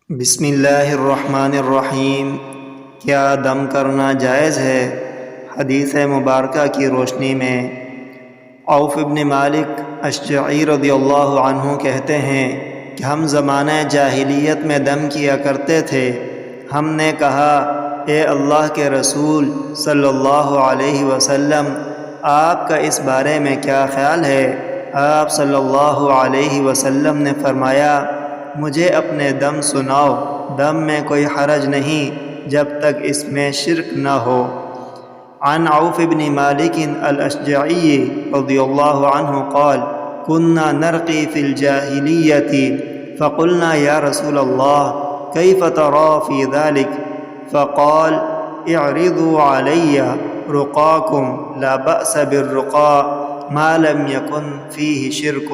بسم اللہ الرحمن الرحیم۔ کیا دم کرنا جائز ہے؟ حدیث مبارکہ کی روشنی میں عوف بن مالک اشجعی رضی اللہ عنہ کہتے ہیں کہ ہم زمانہ جاہلیت میں دم کیا کرتے تھے۔ ہم نے کہا، اے اللہ کے رسول صلی اللہ علیہ وسلم، آپ کا اس بارے میں کیا خیال ہے؟ آپ صلی اللہ علیہ وسلم نے فرمایا، مجھے اپنے دم سناؤ، دم میں کوئی حرج نہیں جب تک اس میں شرک نہ ہو۔ عن عوف بن مالک الاشجعی رضی اللہ عنہ قال كنا نرقی فی الجاہلیۃ فقلنا یا رسول اللہ کیف ترى فی ذلك فقال اعرضوا علی رقاکم لا بأس بالرقاء ما لم یکن فیہ شرک۔